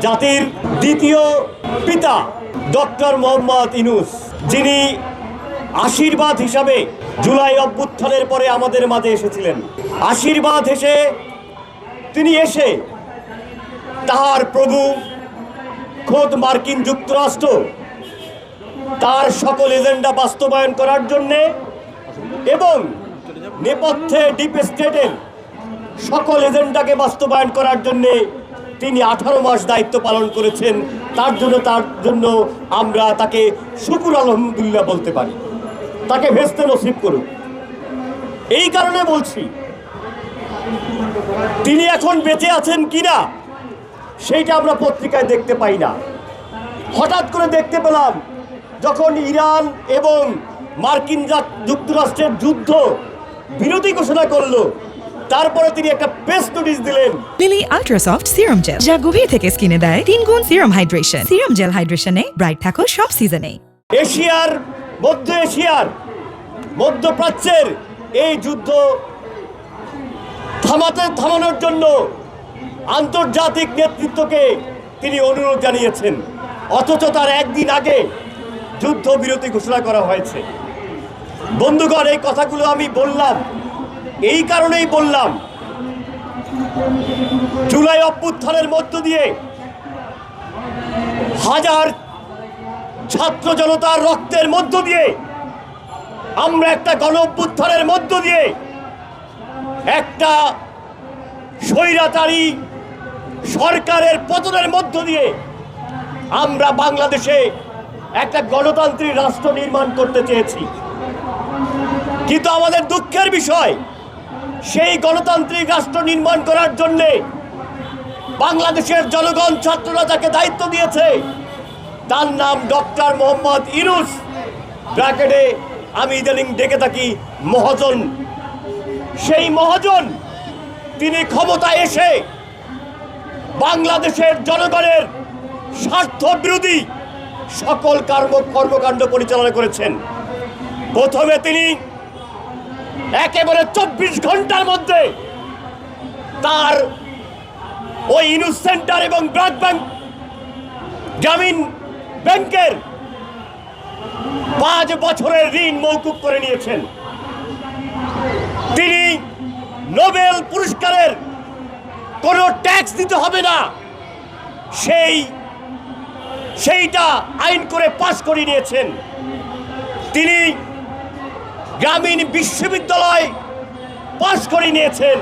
জাতির দ্বিতীয় পিতা ডক্টর মোহাম্মদ ইউনূস, যিনি আশীর্বাদ হিসাবে জুলাই অভ্যুত্থানের পরে আমাদের মাঝে এসেছিলেন। আশীর্বাদ তিনি এসে তাহার প্রভু খোদ মার্কিন যুক্তরাষ্ট্র তার সকল এজেন্ডা বাস্তবায়ন করার জন্যে এবং নেপথ্যে ডিপ স্টেটের সকল এজেন্ডাকে বাস্তবায়ন করার জন্যে তিনি 18 মাস দায়িত্ব পালন করেছেন। তার জন্য আমরা তাকে শুকুর আলহামদুলিল্লাহ বলতে পারি। তাকে ভেস্তে নসিব করুক। এই কারণে বলছি, তিনি এখন বেঁচে আছেন কিনা সেইটা আমরা পত্রিকায় দেখতে পাই না। হঠাৎ করে দেখতে পেলাম যখন ইরান এবং মার্কিন যুক্তরাষ্ট্রের যুদ্ধ বিরতি ঘোষণা করলো, তারপরে তিনি একটা প্রেস নোটিশ দিলেন। লিলি আল্ট্রাসফট সিরাম জেল, যা গভীর থেকে স্কিনে দেয় 3 গুণ সিরাম হাইড্রেশন। সিরাম জেল হাইড্রেশনে ব্রাইট থাকো সব সিজনে। মধ্য এশিয়ার মধ্যপ্রাচ্যের এই যুদ্ধ থামানোর জন্য আন্তর্জাতিক নেতৃত্বকে তিনি অনুরোধ জানিয়েছেন, অথচ তার একদিন আগে যুদ্ধ বিরতি ঘোষণা করা হয়েছে। বন্ধুগণ, এই কথাগুলো আমি বললাম এই কারণেই বললাম, জুলাই অভ্যুত্থানের মধ্য দিয়ে হাজার ছাত্র জনতার রক্তের মধ্য দিয়ে আমরা একটা গণ অভ্যুত্থানের মধ্য দিয়ে একটা স্বৈরাচারী সরকারের পতনের মধ্য দিয়ে আমরা বাংলাদেশে একটা গণতান্ত্রিক রাষ্ট্র নির্মাণ করতে চেয়েছি। কিন্তু আমাদের দুঃখের বিষয়, সেই গণতান্ত্রিক রাষ্ট্র নির্মাণ করার জন্যে বাংলাদেশের জনগণ, ছাত্ররা যাকে দায়িত্ব দিয়েছে তার নাম ডক্টর মোহাম্মদ ইউনূস, ব্র্যাকেটে আমি ইদানিং ডেকে থাকি মহাজন। সেই মহাজন তিনি ক্ষমতায় এসে বাংলাদেশের জনগণের স্বার্থ বিরোধী সকল কর্মকাণ্ড পরিচালনা করেছেন। প্রথমে তিনি একেবারে 24 ঘন্টার মধ্যে তার ওই ইউনূস সেন্টার এবং গ্রামীণ ব্যাংকের 5 বছরের ঋণ মওকুফ করে নিয়েছেন। তিনি নোবেল পুরস্কারের কোনো ট্যাক্স দিতে হবে না সেইটা আইন করে পাশ করে নিয়েছেন। তিনি গ্রামীণ বিশ্ববিদ্যালয় পাশ করে নিয়েছেন।